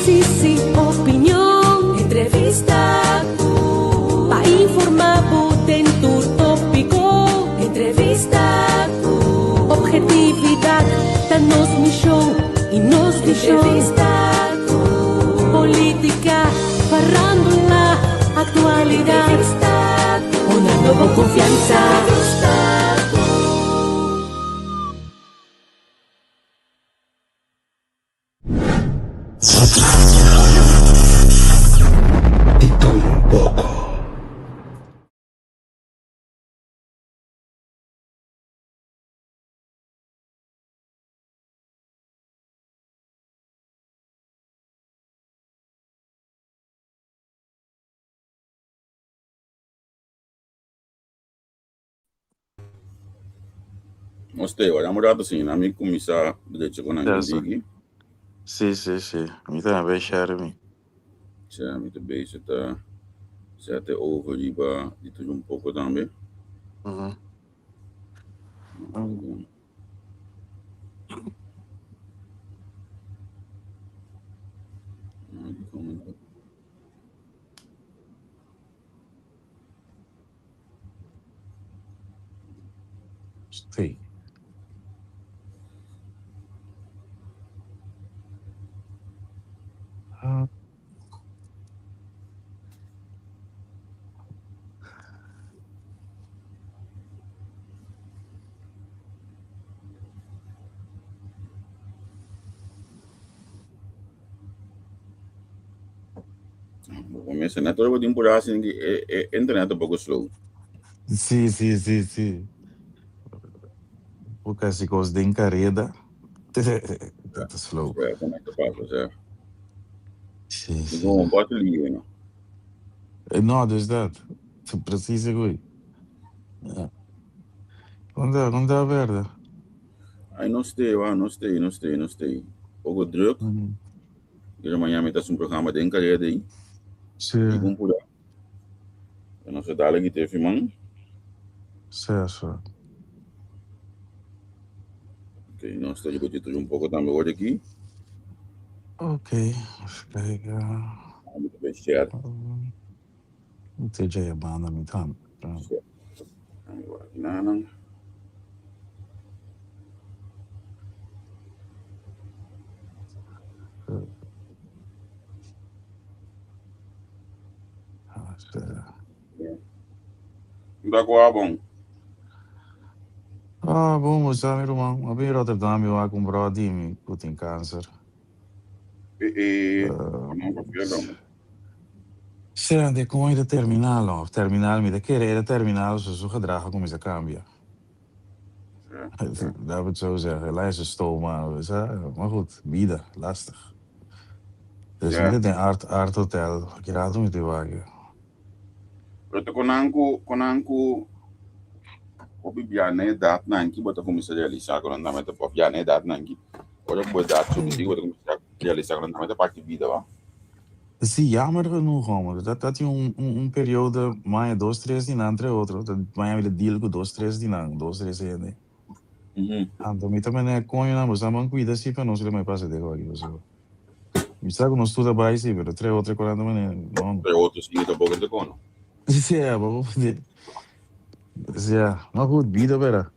análisis, opinión, entrevista, para informar, dentro tópico, entrevista, objetividad, danos mi show y nos entrevista, política, farándula, actualidad, una nueva confianza. Y todo un poco. Mostei, olha, namorado assim, na minha comissão de chegar na Gindigi. Sim. Me também bem charme. Já, muito bem, você tá até over ali para de tudo um pouco também. Sim. Começa, né? Todo mundo por assim que internet um pouco slow. Sim. Porque se gosta de encareda, tá slow. Como é que passa, já? Sim. Não pode ligar, não. Não, dus dat. Precies goed. Ja. Quando é verdade. Aí não sei. Pouco druk. E amanhã me tá um programa de encareda aí. Sim. E vamos por lá. Eu não sei dar que teve, mano. Certo. Ok, nós estamos discutindo um pouco também hoje aqui. Ok, pega. Muito bem, certo. Não tem já banda me tam. Não. Tá bom. Bom, mas meu irmão, a bem Rotterdam eu a comprar de mim, que tem câncer. Não confio. Sim, de como é terminal, me de querer terminal, zo gedragen como ze cambia. Dat moet zo zeggen, lijst stoma, maar goed, bieden, lastig. Dus niet in Art Hotel, ik raad hem te wagen. Pero konanku obibiane dat nanki bota começar a realizar quando na meta obibiane dat nanki. Olha que boa dat sobre digo começar a realizar quando na meta parte vida, va. Sim, jammer genoeg, hoor. Dat je een periode, maar 2-3 din entre outro, dat maar je deal com 2-3 din ang, 2-3 din. Então, me também é com eu mas a mão cuida se para não se lhe passa de agora, você. Me sabe que não estuda bem, sim, mas 3 ou 40 maneira, não. 3 outros sim, tá pouco de cono. Sim, vamos ver. Sim, mas goed, vida, vera.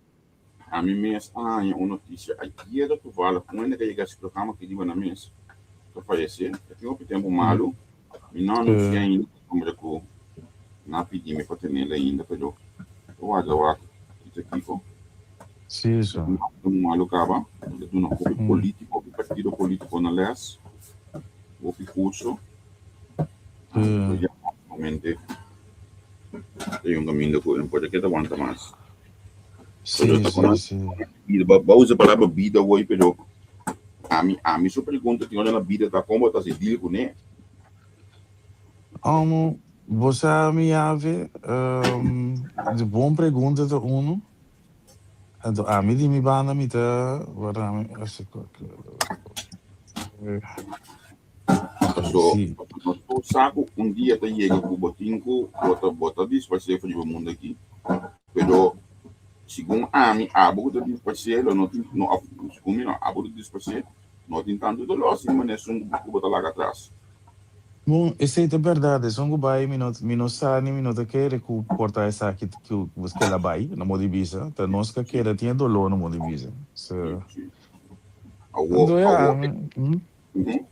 A mim mesmo, uma notícia, aqui é do Tuvala, como ainda que chega esse programa que digo na mesa, que falecer, eu tenho um tempo malo, e não anunciei ainda, como é que não pedi me para ter ele ainda, pero eu acho que isso aqui foi. Sim, isso. Um malo acaba, de um político, partido político na LES, o curso, realmente tem um caminho que não pode que aguenta mais. Sim. Vamos falar da vida hoje, pero a mim só pergunta que olha na vida tá como tá se deal com né? Você me ave de boa pergunta de uno. A mim de me banda me tá, agora me acho que o saco dia tá chega com o botinco, bota disparcer para o mundo aqui. Pero segundo a mim, a boca disparcer, não segundo não, a boca disparcer não tem tanto dolor assim, mas é só um pouco lá atrás. Bom, isso é verdade. São gubai, minuto sani, minuto querer que cortar essa aqui que você lá vai, na modibisa. Então, nós que querer tinha dolor na modibisa. So, então,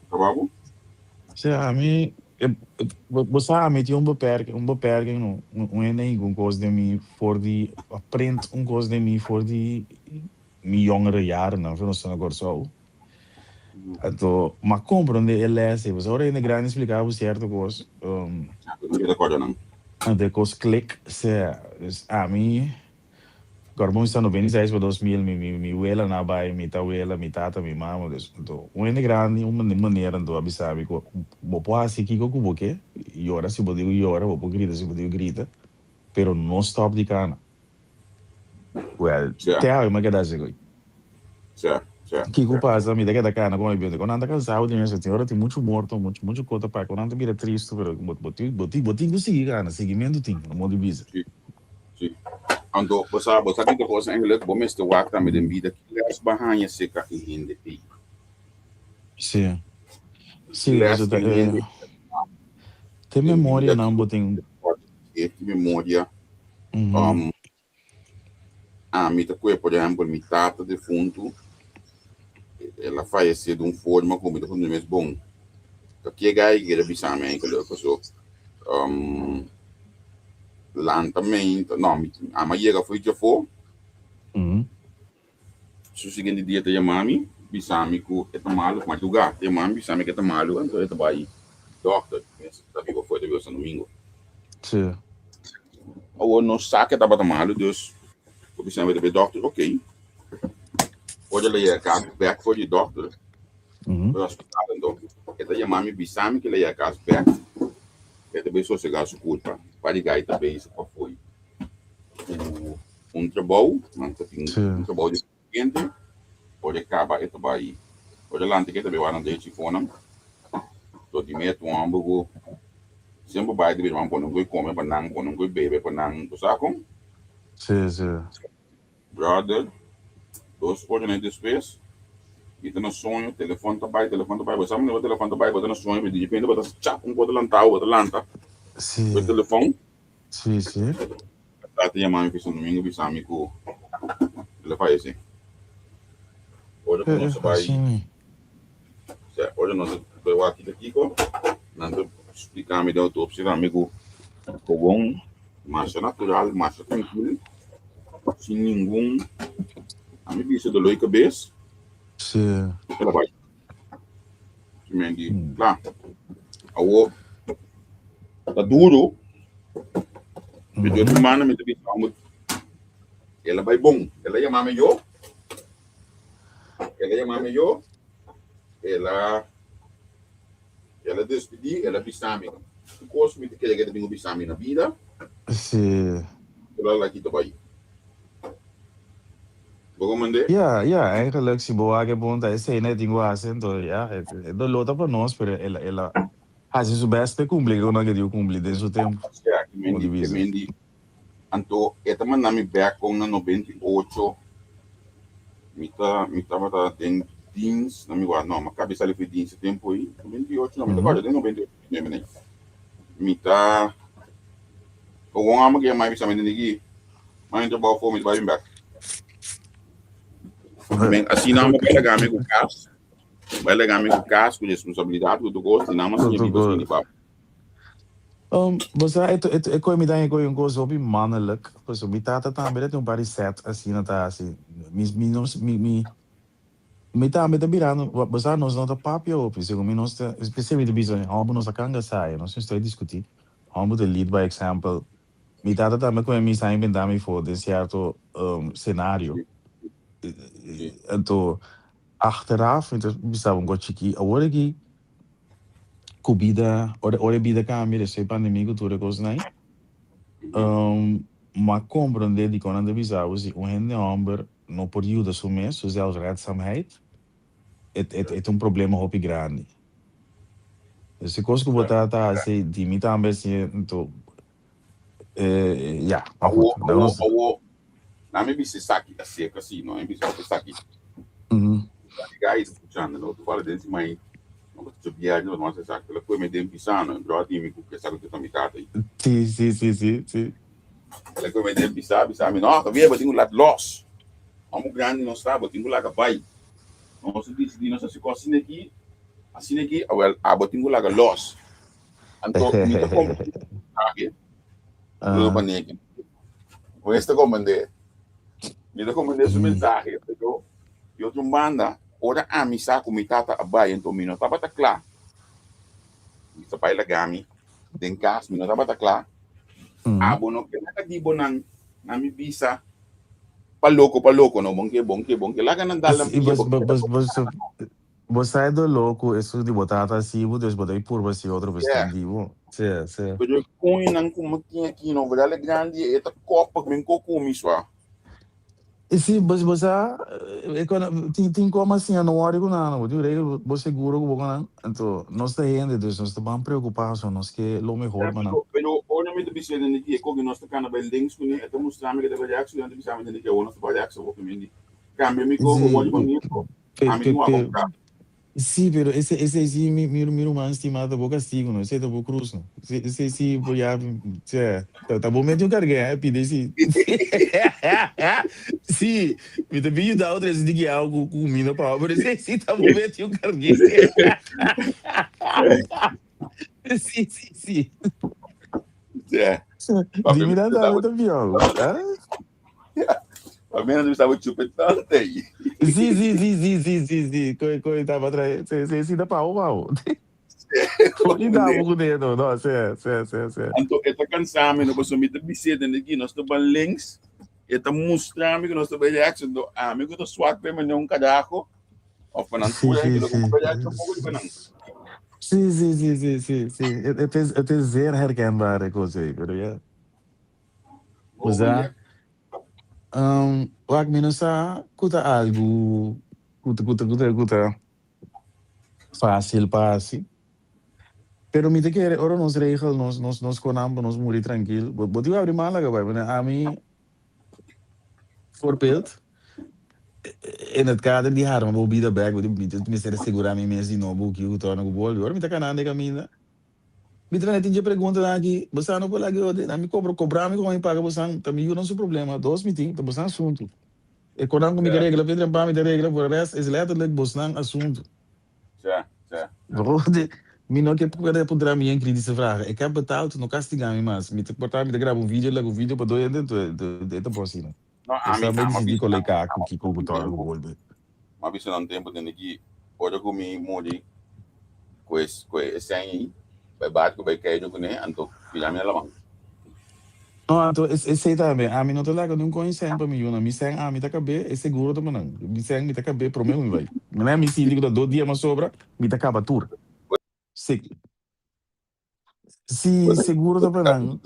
Tá bom? A mim, você sabe, tinha beperking, een coisa de mim, voor die, aprende coisa de mim, voor die, mijn jongere jaren, não, não sei agora só. Então, mas compreende ele é assim, você ora ainda grande explicar o certo coisa, de coisa clique, se, a mim, agora vamos estar no 26 para 2000, mi abuela na bai, mi abuela, mi tata, mi mama, então, ainda grande, uma maneira, então, abisabe, vou pôr assim que eu vou que, e ora se vou digo e ora, vou grita se vou digo grita, pero não stop de cana. Well, te hago uma queda assim, que passa, me dá cana como eu quando anda cansado, tem hora tem muito morto, muito coisa para quando anda vira triste, pero botinho conseguir cana, seguimento tem, no modo de vida. Sim. Ando, você que coisa eigenlijk, bom este wakta met een bieden, les bahanya seca in hindi. Sim, você tem memória não botinho. Tem memória. A mita coisa, por exemplo, mi tata defunto, ela faleceu de forma como de fundo mesmo bom. Que gai que era bisame ainda que so lentamente, não, a magia foi já foi. So seguinte dia te mami bisame ku eta malu com lugar, te mami bisame que eta malu, então eta vai doctor, pensa tá vivo foi de no domingo. Sim. Ou não saca tá bata malu, Deus. O bisame de doctor, ok. Pode ele ia cá back for the doctor. No hospital então. Eta mami bisame que ele ia cá back. Eta bem sossegado su culpa. Para ligar também isso qual foi. Trabalho, não tem trabalho de cliente. Pode acabar eta vai. Pode lá antes que também vai andar de fone. Tô de medo um hambúrguer. Sempre vai de vez quando eu comer para não, quando eu beber para não, tu sabe como? Sim. Brother, dois horas de space. E tá no sonho, telefone tá vai, você sabe o telefone tá vai, você no sonho, de repente você chapa coisa lanta. Sim. O telefone. Sim. Até a mãe fez um domingo, fez amigo. Ele faz assim. Hoje nós vai. Hoje nós vai aqui, nós explicar me da autopsia, amigo. Fogão, massa natural, massa tranquila, sem nenhum. Amigo, isso do loi cabeça. Sim. Ela vai. Mendi, claro. Awo, tá duro. Me deu de mana, me deu de calma. Ela vai bom. Ela ia mame eu. Ela despedi, ela bisami. O curso me quer que eu bisami na vida. Sim. Ela lá aqui também. Bogomande? Eigenlijk si boa que bom tá esse né tinha acento, é do lota para nós, pero ela faz isso beste cumprir o que deu cumprir desde o tempo. Mendi. Anto, esta man me back com na 98. Me tava tem jeans, não me guarda, não, mas cabeça ali foi jeans esse tempo aí. 98, não, me guarda, tem 98 mesmo, né? Me tá o homem que é mais bisamente ninguém. Mas ainda bom for me vai back. Assim não vai legar amigo caso. Vai legar amigo caso com responsabilidade do gosto, não mas tinha amigo assim para. Você é como me dá um coisa sobre mannelijk, pois o bitata também tem paar set assim não tá assim. Me tá me virando, você não tá papio, pois eu me não está, especialmente bisa, algo não sacanga sai, não estou discutir. Algo de lead by example. Me tá também como me sai bem dá me for de certo cenário. Então achteraf, então bisa um gochiki, agora aqui Cubida, ora vida cambia, sei pandemia cultura coisa né? Maar compreender die kon aan de bizar, se homem no período do mês, zelfredzaamheid, é um problema muito grande. Se coisa que botar tá assim, de mim também assim, então, Na me bisi saki a seca assim, não é bisi saki. guys escuchando, no? Tu fala desse mãe, não te viagem, não você sabe, ela foi me dem pisando, bro, time que sabe que também tá aí. Sim. Ela foi me dem pisar, não, tá vendo, botinho lá loss. Vamos grande não está, botinho lá vai. Não se decidi, não se cocina aqui, assim aqui, a botinho lá loss. Então, me tá como aqui, tudo para ninguém. Com esta comandante, me tá comandante su mensagem, eu tu manda, ora a misa com mitata abai, então me não tava tá claro. Sa pai lagami, den kas, me não tava tá claro. Abo no que nakadibo ng nami bisa paloko no bongke laga ng dalam Você sai do louco, isso de botar assim, Deus botar aí por você outro vestido, sim. Pero kung inang kumakin aqui no verdade grande eta copa com coco miswa. Sim, você tem como assim, não hora com nada, eu diria você seguro com não, então nós está indo, nós estamos preocupados, nós que lo mejor, mano. Pero ona me bisa de que ko nós está kana buildings com eta mostrando que deve action de bisa de que nós está action o que cambio me ko o bonito. Sim, pero esse sim, miro mais estimado do castigo, não sei do cruz, não. Esse sim, por já, tá bom meio carregar, pedir sim. Sim, me tá bem da outra de que algo com mina para, por esse sim tá bom meio carregar. Sim. É. Dime nada também, ó. A minha não estava chupetando aí. Sim. Coi tava atrás. Sim, dá pau. E dá um dedo, não, sim. Então, esta cansame, não posso me dizer aqui, nós estamos links, esta mostrando que nós estamos reaction do amigo do SWAT, mas não cadaco, ou para não pura, que não como reaction pouco de banana. Sim. Het is zeer herkenbare coisa, ja. Mas wag minusa kuta algo kuta fácil para assim. Pero me te quer, ora nos regels, nos conamos, nos morir tranquilo. Vou te abrir mal agora, mas a mim voorbeeld in het kader die haar, maar vou bida back, vou me ser segurar me mesmo de novo que eu tô no bolo. Agora me tá canando caminha. Me traz tinha pergunta aqui, você não pode lá que eu me cobrar me como paga você, também eu não sou problema, dois meeting, tá você assunto. E quando eu me regra, Pedro para me regra, por resto, é letterlijk você assunto. Ja. Me não quer poder me incrível vragen. Ik heb betaald, no castigar me mas. Me te portar me gravar um vídeo para doer de próxima. Não, a mim me colocar aqui com o botão do gol. Mas isso não tem porque aqui, olha como me mori com esse aí, vai bater vai cair no né, então filha minha lá. Não, então esse também. A mim não te larga não conhece para mim, não. Me sem a mim tá caber, é seguro também não. Me sem me tá caber pro meu vai. Não é me se digo 2 dias mais sobra, me tá acaba tour. Sim, seguro também não.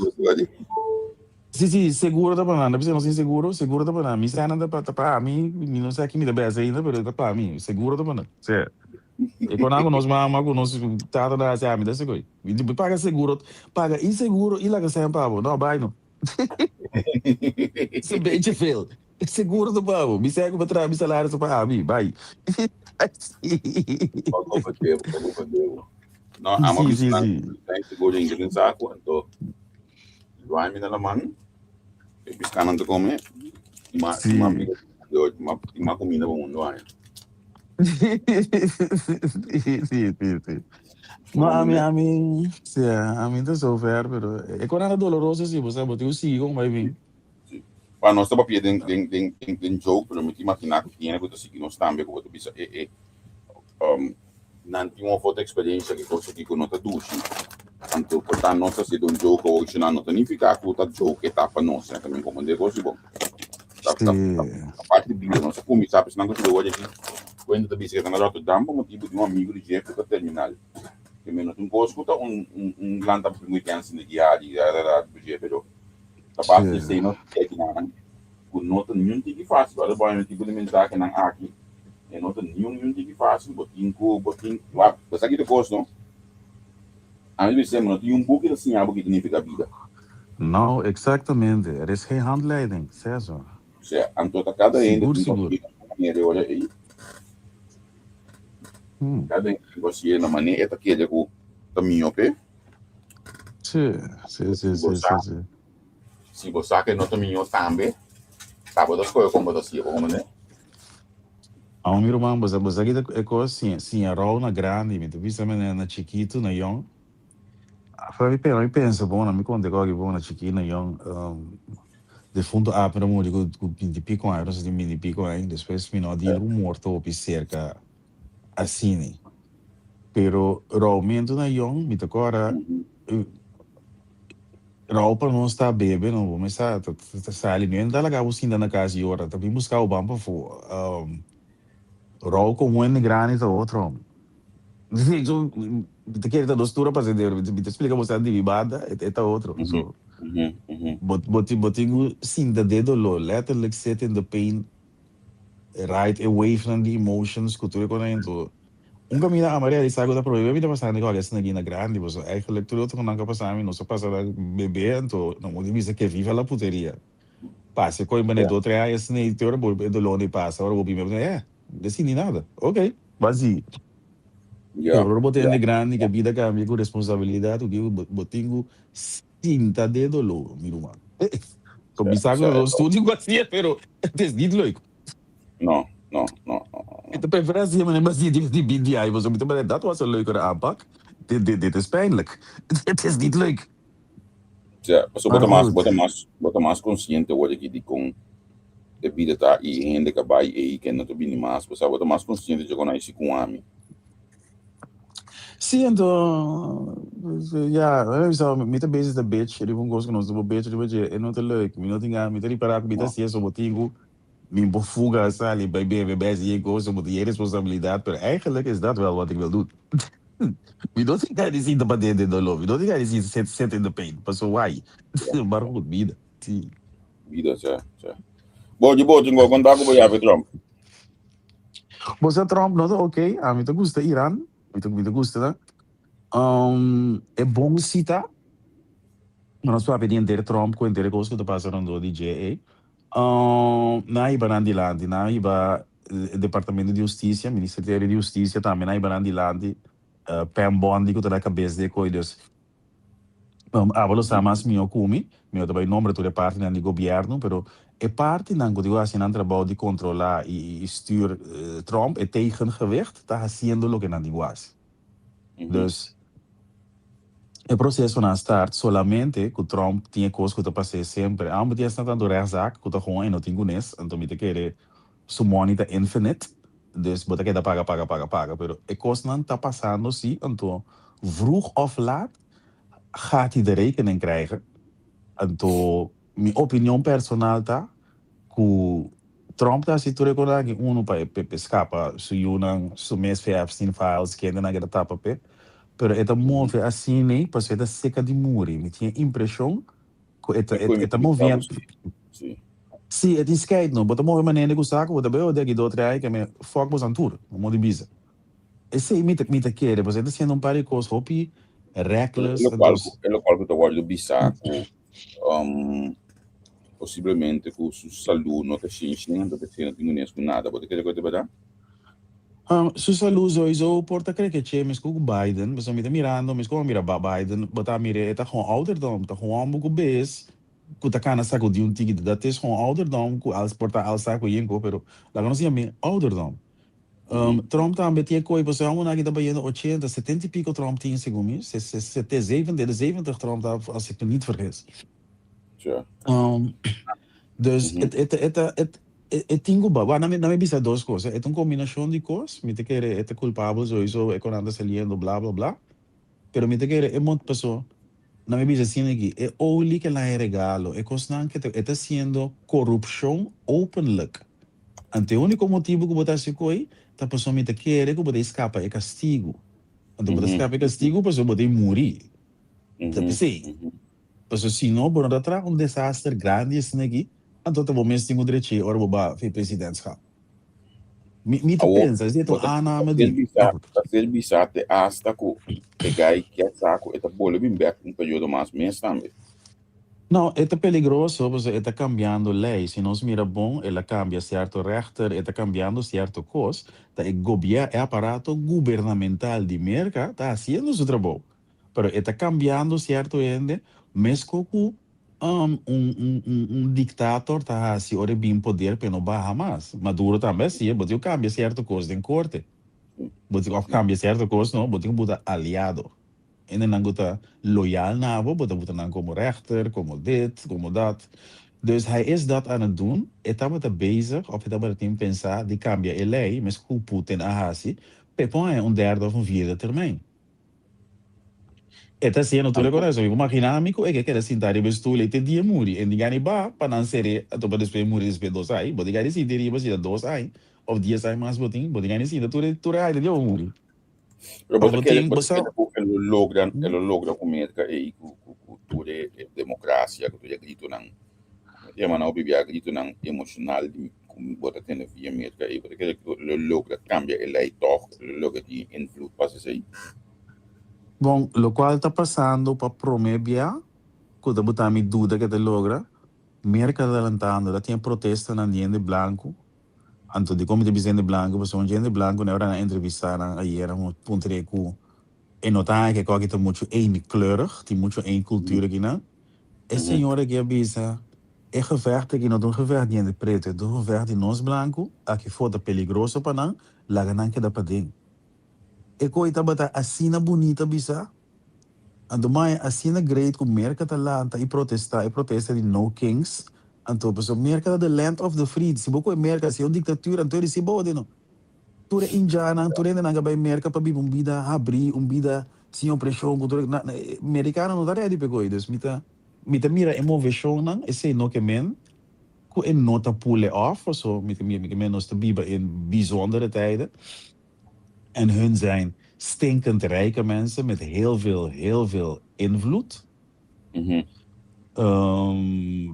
Sim, seguro também não. Não precisa não seguro também não. Me sai nada para mim, não sei aqui me dá bem ainda, mas para mim, seguro também não. Sim. E quando nós nós tata da se me dá seguro. Me paga seguro, paga inseguro e lá que sai pavo. Não, vai não. Isso bem te fel. Seguro do pavo. Me segue para trás, me salário para mim, vai. Não, a uma vez tem seguro em grande saco, então vai me na mão. E piscando de comer. Uma comida bom, não é? Sim. No, a mim tá sofrer, pero é quando era doloroso assim, você botou o sigo, vai vir. Para nós estava pedindo den jogo, pero me imaginar que tinha que assim que nós também como tu bisa não tinha uma foto experiência que coisa que não tá duche. Então, portanto, nós se um jogo hoje não tem nem ficar com o jogo que tá para nós, também como negócio bom. A parte de vida, nós como sabe, se não gosta de hoje aqui, quando tu bisa que tá na Rotterdam, como tipo de um amigo de Jeff que terminal. Que menos gosto tá land up muito antes de diário, era do Jeff, pero a parte de ser não é que não tem nenhum tipo de fácil, agora vai um tipo de mensagem não aqui. Não tem nenhum tipo de fácil, botinho, lá, você aqui de gosto, não? A mim me não tem boek assim, algo que significa vida. Não, exatamente. Er is geen handleiding, César. Então, cada seguro. olha aí. Cada você na maneira tá que com também ok? Sim. Se você que não também também, tá bom das coisas como você como né? A meu irmão, você aqui é coisa assim, a rola na grande, me tu viste na chiquito, na young. Eu penso, bom, na me conta que bom na chiquito, na young, de fundo para mo digo de pico aí, não sei de mini pico aí, depois me não digo morto ou cerca assim, né? Pero realmente na young, me toca agora roupa não está bebe, não vou começar a ali, nem dá lá assim na casa e ora, também buscar o bampa for, roupa como é grande tá outro. Então, te quer da dostura para fazer, te explica você a derivada, é outro. So, botinho sim da dedo lo, letterlijk sit in the pain, right away from the emotions, cultura com então. Caminho a Maria disse algo da problema, vida passando com essa na grande, você eigenlijk tudo outro não capaz a mim, não só passa bebê, então não pode dizer que vive a puteria. Passa com o do outro aí, assim, e teora bol do longe passa, agora o bimbo decidi nada. Ok, vazio. Eu botei de grande que a vida cambia com responsabilidade, que eu botinho cinta de dolor, meu irmão. Começar com o estúdio vazio, pero desdido loico. Não. Então, preferência, mas die BDI was om te maar dat was een leukere aanpak. Dit is pijnlijk. Het is niet leuk. Ja, so bota mais consciente hoje que com de vida tá e gente que vai e que não te bem mais, você bota mais consciente de quando esse com ami. Sim, então, ja, we zijn met de bezig de bitch, die van goos genoeg, de bitch, die wat je, en not te leuk, mi not inga, mi te riparar, mi te zie zo motivo, mi befuga, sali, bij BBB, zie je goos, moet je responsabilidade, maar eigenlijk is dat wel wat ik wil doen. We don't think I see the bad de dolor, we don't think I see set in the pain, but so why? Maar goed, vida. Sim. Vida, ja. Boa, tingo contar com o Trump. Você Trump, não, ok, a mim te gusta Irã, me te gusta, né? É bom citar, mas nós podemos entender Trump com entender coisas que estão passando no DJ. Na iba Nandilandi, na iba Departamento de Justiça, Ministério de Justiça também, na iba Nandilandi, Pam Bondi, que está na cabeça de coisas. Hablo mais meu come, meu também nome de parte do governo, pero é parte não que digo assim não trabalho de controlar e stuur Trump é tegengewicht, está fazendo o que não digo assim. Dus o processo não start solamente que o Trump tinha coisas que está passando sempre. Há uma vez tanto rechtszaak que está gewoon não tem gunes, então me te querer su money tá infinite, dus bota que dá paga, pero é coisa não está passando sim, então vroeg of laat gaat hij de rekening krijgen. Então, minha opinião personal tá que Trump tá se tudo com que uno para escapa se uno se mês fez abstin files que ainda não era tapa pero eta move assim nem para ser da seca de muri me tinha impressão que eta movendo sim é skate não bota move maneira que saco bota bem o daqui do outro aí que me foco bos antur mo de bisa esse me te quer você tá sendo par de coisas hopi reckless É o qual que eu guardo bisa possivelmente com sua saúde não te sente nem não te sente com nada pode querer coisa para su saludo sowieso porta creio que tinha mas com o Biden mas eu me mirando mas como mira Biden botar mira está com ouderdom está com um pouco bes que tá cana saco de tigre da tes com ouderdom que als porta als saco yenko pero lá não sei me ouderdom Trump também tinha coisa você vamos aqui tá bem 80 70 e pico Trump tinha segundo mim 70 Trump tá als ik me niet vergis dus het tenho baba na me bisa duas coisas é uma combinação de coisas me te querer é culpável sowieso é quando anda saliendo blá blá blá pero me te querer é muito pessoa na me bisa assim aqui é only que lá é regalo é coisa que está sendo corrupção openlijk ante o único motivo que botar se coi tá pessoa me te querer que botar escapa é castigo ante botar escapa é castigo pessoa botar morrer tá pensei pessoa se não por atrás desastre grande assim aqui então tá bom mesmo tenho direito ora boba foi presidentschap me te pensa é então me diz fazer bisa te hasta que o gai que é saco é tá bolo bem back período mais também Não, é peligroso, você está cambiando lei. Se nós mira bom, ela cambia certo rechter, está cambiando certo coisa. Tá, o governo, é aparato governamental de merca, está fazendo seu trabalho. Mas está cambiando certo ende, mesmo com dictator está assim, ora bem poder, para não barra mais. Maduro também, sim, mas eu cambia certo coisa em corte. Mas eu cambia certo coisa, não, mas eu botar aliado. En dan está loyaal naar we, dan moet dan como rechter, como dit, como dat. Dus hij is dat aan het doen. Eta wat bezig, of eta wat in pensar, die cambia a lei, mas com Putin ahasi, pepõe derde of vierde termijn. Eta sim, natuurlijk Algo, ook zo. Imagina me que quer sentar e bestu leite dia muri. En die gani ba, para não ser, a topa despe muri despe dos ai, bodi gani sim teria basi dos ai, of dias ai mais botin, bodi gani sim, da ture ai de dia muri. pero Of botin, bota bosa, que ele logra com América e com cultura e democracia, que tu grito não, é mas não bibia grito não emocional de como bota tendo via América e bota que ele logra cambia ele aí toch, ele logra de influir para isso. bom, lo qual está passando para promebia, quando botar me dúvida que te logra, merca adelantando, da tinha protesta na gente branco, anto de como de gente branco, porque um gente branco na hora na entrevista aí era um ponto de cu, e notar que qualquer tem muito eenkleurig, tem muito een cultuur aqui, né? E senhora que avisa, é gevecht que não é um gevecht de gente preto, é um gevecht de nós branco, aqui foda peligroso para não, lá ganan que dá para dentro. E coisa bata assina bonita bisa, ando mai assina great com merca talanta e protesta de no kings, anto peso merca the land of the free, se boko merca se uma ditadura, anto se bode no. Ture indiana, ture na nga bay merca para bi vida abrir vida sem opressão, ture na americano não dá ready pegou isso, mita mira emoção não, esse no que men, ku en nota pule off, so mita men nos te biba in bijzondere tijden. En hun zijn stinkend rijke mensen met heel veel invloed.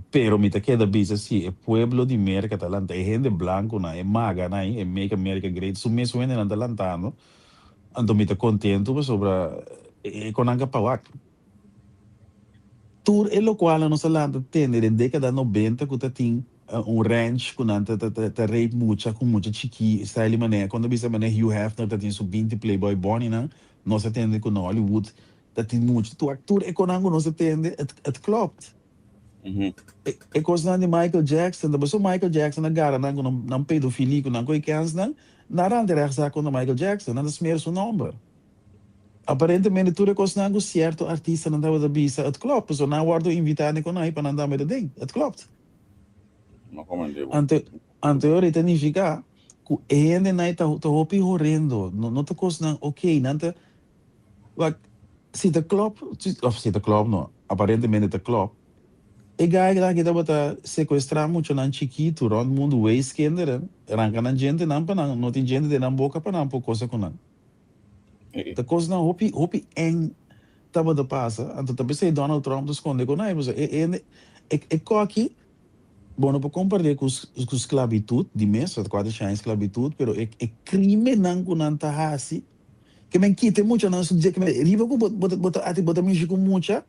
Pero mita queda bisa si el pueblo de América talanta e gente blanco na e maga na e make America great su mesmo en adelantando ando mita contento sobre con anga pawak tur e lo qual no salanta tende de década 90 que tem ranch com anta ta rape mucha com mucha chiqui style mané quando bisa mané Hugh Hefner ta tem su 20 Playboy Bonnie na no se tende com Hollywood ta tem muito tu actor e con ango no se tende het klopt. Ik was naar die Michael Jackson, dat was zo Michael Jackson, dan gaan we naar pedofilie, dan kon je kans naar aan de rechtszaak onder Michael Jackson, dat is meer zo'n nummer. Aparentemente, toen ik was naar een certo artiest, dan dat we bisa, het klopt, zo nou worden we invitado con hij, para andar met het ding, het klopt. Ante ora significa que ende na ta hopi horrendo, no te kos na okay, nante, wat, si te klopt, of si te klopt no, aparentemente te klopt. E gai lá que tava sequestrar muito nan chiquito, rond mundo waste kinderen, ranca nan gente nan pa não tem gente de nan boca pa nan por coisa com nan. Da coisa não hopi eng tava da passa, anto também sei Donald Trump dos esconde com nai, mas é coque, bom não para comparar com esclavitud, de mês, quase chama esclavitud, pero é crime nan com nan ta hasi, que men quite muito nan subject que men riba com bota me com mucha.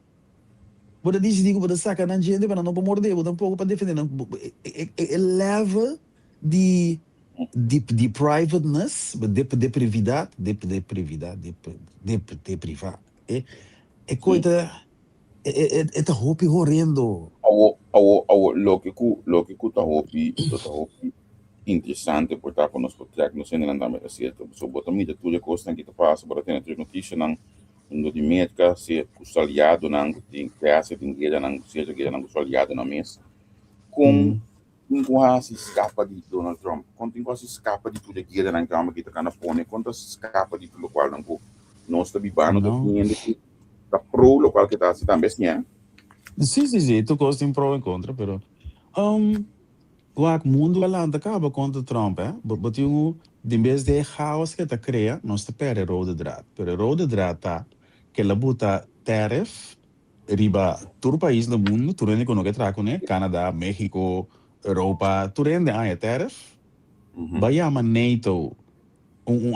Você diz que você saca na gente para não morder, você um pouco para defender. Level de privateness, de privacidade, de privado. É coisa, é roupa horrendo. Lógico, tá roupa interessante, por estar com nós, por estar com nós, ainda não dá certo. So, bota muito tudo que costa que tu passa, para ter notícia não. No de médica se o aliado não tem classe de guerra não seja guerra não o aliado na mesa com quase escapa de Donald Trump com quase escapa de tudo guerra não calma que tá na fone quando escapa de tudo qual não nós está vivendo do que da pro local que tá se também sim sim tu gosta em pro e contra pero o mundo lá acaba contra Trump botiu de vez de caos que tá cria nós te perde rode draad pero rode draad tá que la buta tariff riba todo país do mundo, tu rende com o que trago, né? Canadá, México, Europa, tu rende a tariff. Vai a NATO,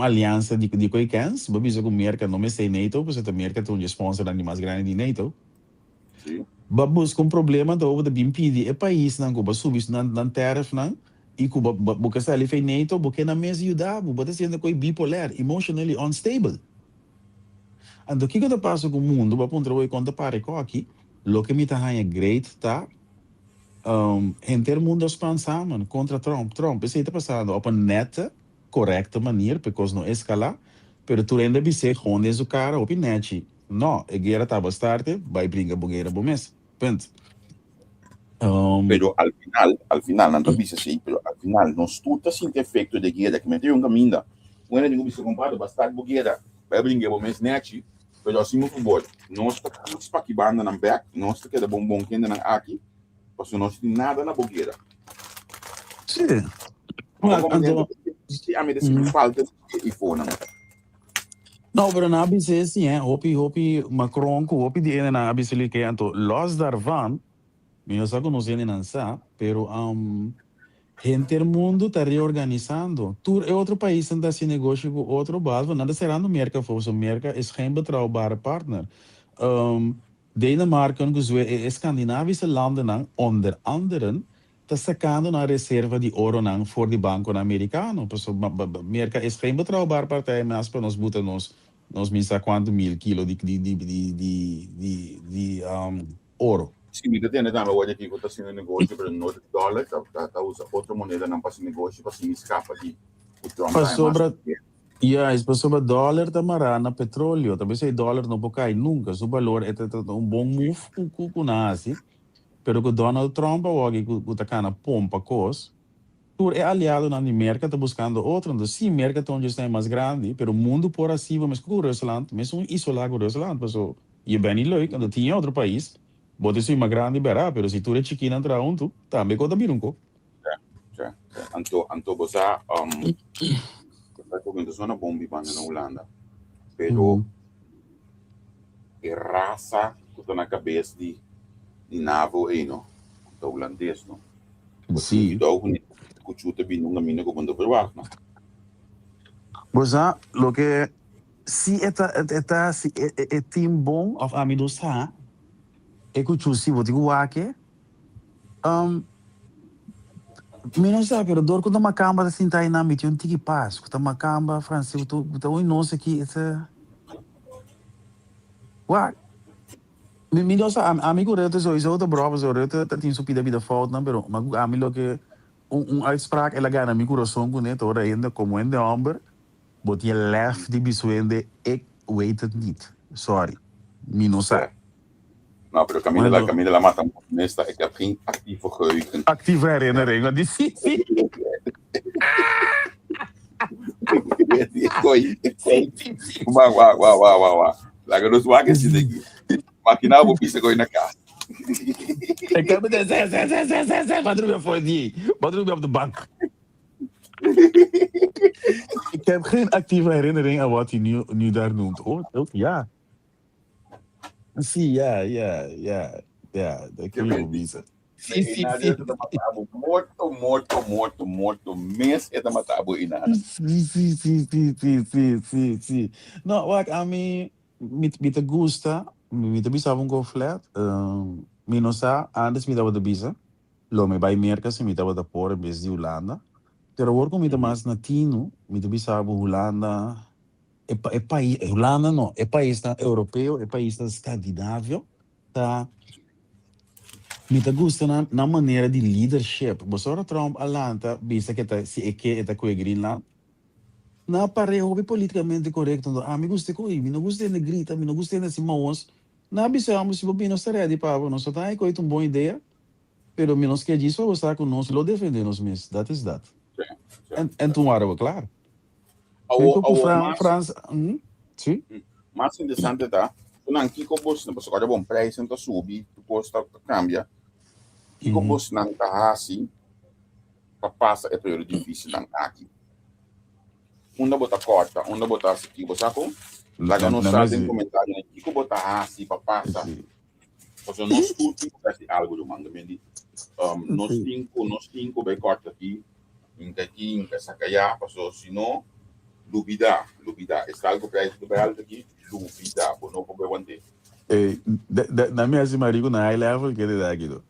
aliança de coisas, vai dizer que a América não me sei NATO, porque a América tem sponsor mais grande de NATO. busca problema do over de impede e país não cuba subir na terra não e cuba busca sair feito porque na mesa ajudar busca sendo coi bipolar emotionally unstable ando que está passa com o mundo para ponto o conta para aqui lo que me tá é great tá em mundo expansão contra Trump isso está passando op een nette correcta manier porque não escala pero tu ainda bise onde é o cara op net não a guerra estava starte vai brincar bogueira bom mês ponto. Pero al final, não dice assim, pero al final, não estuda sem efeito de guerra, que me tem caminho. Quando eu disse comprado bastante guerra, vai brincar bom mês net, pero assim muito bom. Nós está tudo para que banda na back, nós está que é bom que ainda na aqui, porque nós tem nada na bogueira. Sim. Se a medicina falta e fona. Não, pero na ABC sim, hopi Macron com hopi de na ABC que anto los darvan, eu só conheço não sa, pero gente mundo está reorganizando. Tu é outro país anda se negócio com outro base, nada será no mercado, o mercado é geen betrouwbare partner. Denemarken, Escandinavische landen, onder anderen, está sacando na reserva de ouro voor die banco americano. Merca é geen betrouwbare partij, mas para nós botar nos misa quanto 1000 kilo de ouro. Sim, me tem também hoje aqui que está sendo negócio, pero no dólar, tá usa outra moeda não para se negócio, para se escapa de o Trump. Para sobre dólar tamarana petróleo, também se dólar não pode cair nunca, o valor é bom move com nasi, pero que Donald Trump hoje que tá cana pompa cos, tu é aliado na América tá buscando outro, então sim, América onde está mais grande, pero o mundo por acima, mas com o Rusland, mas isolado com o Rusland, pessoal, e bem leuk, quando tinha outro país, pode ser uma grande berá, pero se tu é chiquina entra junto, também conta birunco. Anto bosa porque zona bombi banda na Holanda, pero é raça que tá na cabeça de navo aí no, do holandês no. Sim. Então o chuta bem numa mina que quando provar, não. Bosa, lo que se é team bom of amido sa, é que chusi vou digo que menos sabe, pero dor quando uma camba assim tá aí na miti um tiki pass, quando uma camba francês tu oi nossa aqui essa what me nossa amigo reto so isso outra prova so reto tá tinha supida vida falta não pero mas amigo que uitspraak ela gana mi coração com net ora ainda como ainda amber bot je lef die bisuende ik weet het niet sorry me não sabe. Nou, pero Camila mata nesta, ik heb geen actieve geheugen. Actieve herinnering, want die zie. Wauw. Laat ons wakker zitten hier. Maar je nou op is gewoon naar kaas. Ik heb het zes. Wat doe je voor die? Wat doe je op de bank? Ik heb geen actieve herinnering aan wat hij nu daar noemt. Oh, ja. Sim, yeah. Dat kun je weten. Sim. Morto. Mês é da matabo inana. Sim. Não, what I mean, me gusta, me bisa um go flat. Me não sa, antes me dava de bisa. Lo me vai merca se me dava da por vez de Holanda. Pero work me mais latino, me bisa Holanda. Holanda não, é país europeu, é país escandinavo, tá? Me gusta na maneira de leadership. Você ora Trump alanta, vista que tá se é que tá com o Greenland. Na pareo politicamente correto, me gusta com ele, me não gusta de grita, me não gusta de simões. Na bisamos se bobino está ready para nós tá aí com uma boa ideia, pero me não esquece disso, você está conosco, lo defendemos mesmo. That is that. And tomorrow, claro. França, sim. Mas interessante tá. Não Kiko Boss, não pode bom preço, então subir, depois tá cambia. Kiko Boss não tá assim. Para passar é período difícil não aqui. Onda bota corta, onda bota aqui, você sabe? Lá não sabe em comentário, né? Kiko bota assim para passar. Porque nós tudo faz algo do manga, me nós cinco vai corta aqui, em sacaiá, passou senão dúvida, está algo para isso alto aqui, dúvida, por não poder manter. Na minha assim, marico, na high level, que é daqui, do.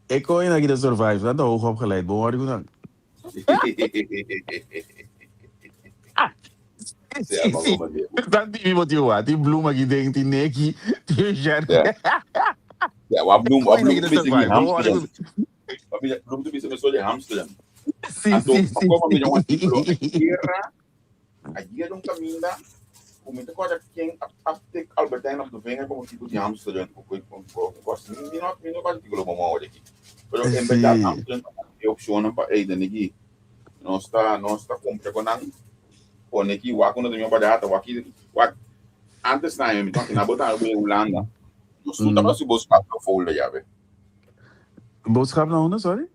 É coisa aqui da survive, tá hoog opgeleid, bom, marico, não. Ja, maar Sim. kom maar weer. Dat die wat je wat, die bloem aqui dentro, die neki, die jet. Ja, wat bloem Coisa aqui da is in survive, bom, Amsterdam. marico. Bloem is een soort Amsterdam. Sim, Então, sim, sim. como me uma título, a guia um caminho, como te coisa quem até Albertine op de vinger como tipo de Amsterdam, gosto não vai título como olha aqui. Pero em verdade Sim. Amsterdam é opção para aí daqui. Nós está comprando com aqui o acordo do meu barato, o aqui antes na eu então que na botar o Holanda. Nós tudo para se buscar para folder já, velho. Boodschap naar onder, sorry?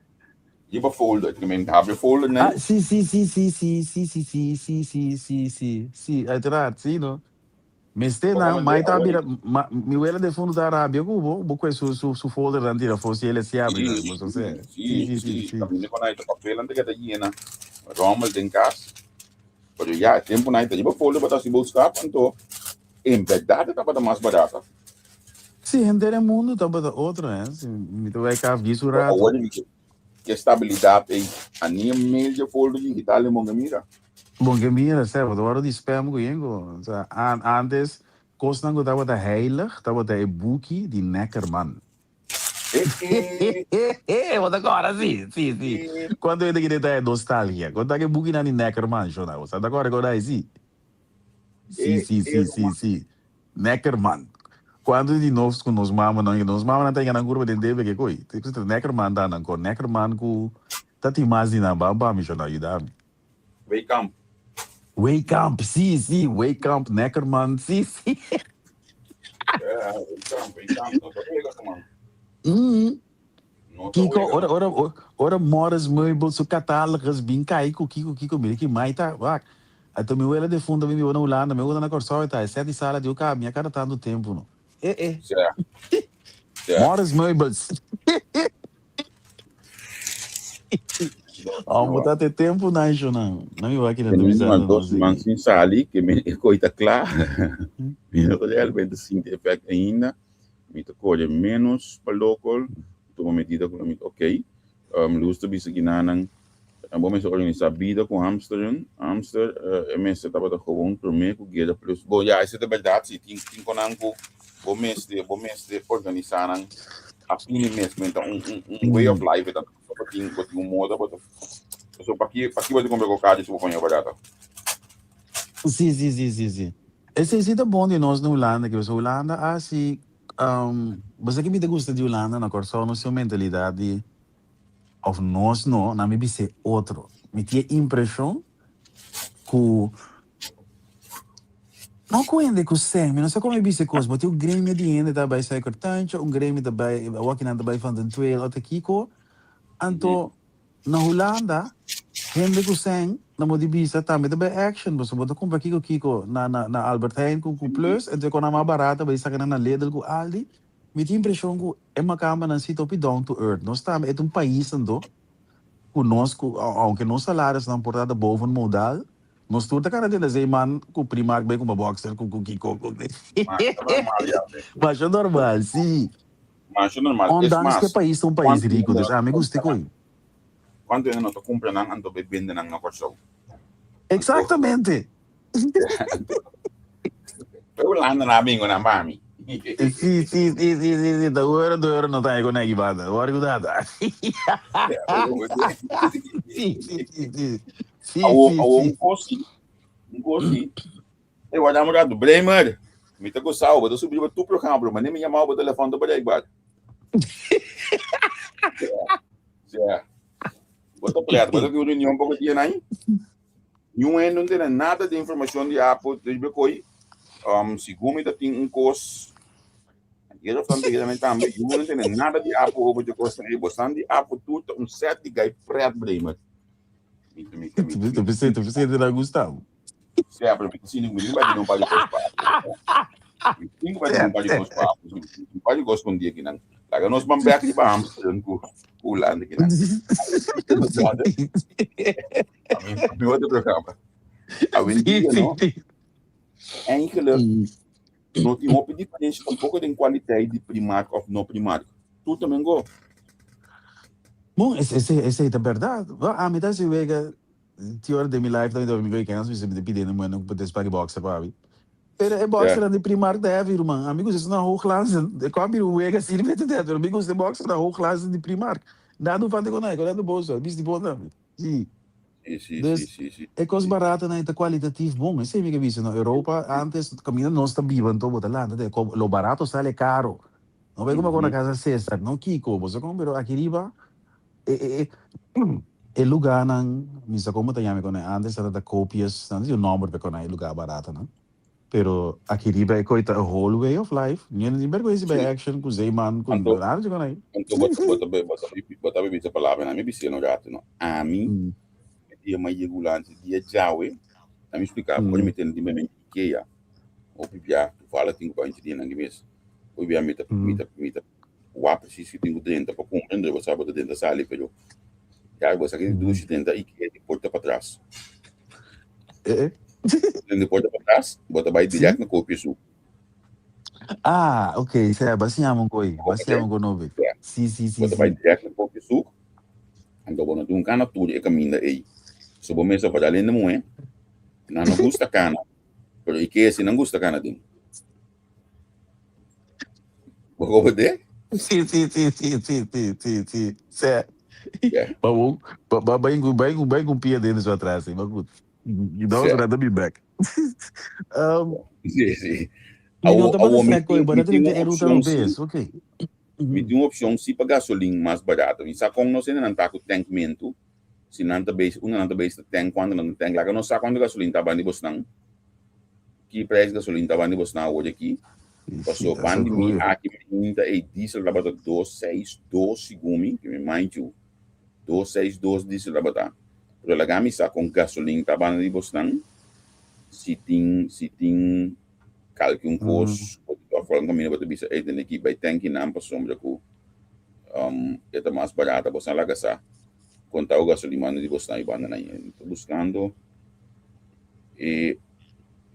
Je hebt folder, ik meen, heb je folder Ah, nee? sim, uiteraard, sim, no. Meste Como na, mas mas tá agora bira, mi wela de fundo da Arábia, cubo, boco su folder dan tira, fosse ele se abre, né, mas você. sim, também quando aí tá papel antes que tá llena, Rommel tem casa. Pero ya, tempo na ita, je hebt folder para se buscar, então, em verdade tá para mais barato. Sim, entender mundo, tá para outro, né? Me tu vai cá, isso rato. Agora que estabilidade aí, a minha mail de folder digital é monga mira. Bom, que mira, sabe, tu agora de spam com yengo. Antes, kost go tava da heilig, tava da e-bookie, die Neckerman. Wat agora, sim. Quando eu digo que é nostalgia, quando eu bugi na Neckerman, jornal, sabe agora sim. Sim. Neckerman. Quando de novo com nos mama não tem na curva de deve que coi. Tem que Neckerman dá na cor, Neckerman com tá te imagina baba me jornal ayudar. Wake up, sim, wake up, Neckerman, sim. Wake up, não tô Kiko, ora moras meubels, so catálogos, bem Kiko, me que mais tá, vak. Até meu ela de fundo, me na Holanda, meu na Corsol, tá, 7 sala de o cara, minha cara tá no tempo, não. Certo. Moras meubels. Botar ter tempo, não me vai aqui na televisão. Dos mansins ali, que me coita claro, me realmente sim, efeito ainda, me tocou menos para local, estou metido com o ok, lusto bisa ginanang, bom mas organizar vida com Amsterdam, MS estava gewoon primeiro com guia plus, bom já isso é verdade, se tem conango, bom mês de organizar a fim mesmo, então way of life, então tem moda, so para aqui vai comprar com carro, isso vou conhecer barato. Sim. Esse é bom de nós na Holanda, que a Holanda, assim, você que me gosta de Holanda, na Corsol, não sua mentalidade, of nós não, na me ser outro. Me tinha impressão que não conhece que o SEM, não sei como é que coisa, mas tem o Grêmio de ainda daarbij zeker tuintje, um Grêmio daarbij, walking aan daarbij van de tweede, até Kiko, então na Holanda, gente que o SEM, na modibisa também daarbij action, mas você compra Kiko na Albert Heijn com plus, e então quando é mais barata, vai sacar na Lidl com Aldi, me tinha impressão que é uma cama na sítio down to earth, nós estamos é um país então, conosco, aunque nos salários não portada boven modal, nós tudo cara de dizer man com Primark bem com uma boxer com Kiko com mas é normal, sim. Mas é normal. Ondanks que país é um país rico, dus me gusta coi. Quando eu não tô comprando ando bebendo na Corsol. Exatamente. Eu lá na amigo na mami. Sim, da hora não tá aí com ninguém bada. Hora que dá. Sim. Um cosi. Eu vou dar uma olhada, Bremer. Me tá gostando, eu subi para tu programa, mas nem me chamava o telefone do Brasil. Bota preto, bota que o reunião pouco dia aí. Não tem nada de informação de Apple, de Bitcoin. Se Gumi tem curso, eu falo também, não tem nada de Apple, ou de coisa aí, bastante de Apple, tudo set de gai preto, Bremer. Tu precisa de Gustavo. Certo, porque se ninguém vai não pode gostar. Ninguém vai não pode gostar. Não pode gostar dia que não. Laga nós vamos back de Amsterdam com Holanda que não. A outro programa. A Wendy não. Enkele não tem uma diferença um pouco de qualidade de primário ou não primário. Tu também go. Bom, esse é verdade. A mim tá se vega, teor de minha life, também me veio se me pedindo, mano, para pagar boxer para mim. Pero é boxer de primário deve, irmão. Amigos, isso na hoogklasse, come o vega se ele mete dentro. Amigos, de boxer na hoogklasse de primário. Nada do fante com nada, nada do bolso, bis de bom não. Sim. Sim. É coisa barata, né? Tá qualitativo bom. Esse é o que visto na Europa, antes, caminho não está vivo, então, botar lá, lo barato sale caro. Não vem como na casa César, não Kiko, você compra aqui riba, é lugar não, misa como te llame, antes era da cópias, não sei o nome para é lugar barato, não? Pero aqui riba é coisa a whole way of life. Ninguém tem vergonha de action com Zeyman, com nada de conai. Então, bota bebê essa palavra, não me disse no gato, não. A mim, dia mais regulante, dia jawe, a me explicar, pode me ter de mim que é, ou bibia, fala tem que gente na inglês, ou bibia meta, o preciso que tenho dentro para compreender, você sabe dentro da sala, pero já você aqui duas dentro e que de porta para trás. De porta para trás, bota vai direto na copia su. Ah, ok, certo, baseamos coi, baseamos com novo. Sim. Bota vai direto na copia su. Então, quando tu cana tudo é caminho aí. Se você mesmo para além de moe, não gusta cana, pero e que se não gusta cana din. Vou poder? Sim. Certo. Vai com pia dentro sua atrás, hein, mas you don't want to be back. Sim. Não tá bom coi, mas tem que eruta no peso, ok. Me tem uma opção se para gasolina mais barata. E sabe como não se não tá com tankmento, se não tá base, não tá base tank quando não tank lá, não sabe quando gasolina tá bani bosnang. Que preço gasolina tá bani bosnang hoje aqui. Passou pandemia aqui ainda é diesel lá bota 262 segundo, que me mind you. 262 diesel lá bota. Pero lá gami sa com gasolina tá bani bosnang. Se tem cálculo custo, falando comigo para bisa aí tem aqui vai tanque não para sombra com é tá mais barata você lá gasta contar o gasolina de você na ibanda aí tô buscando e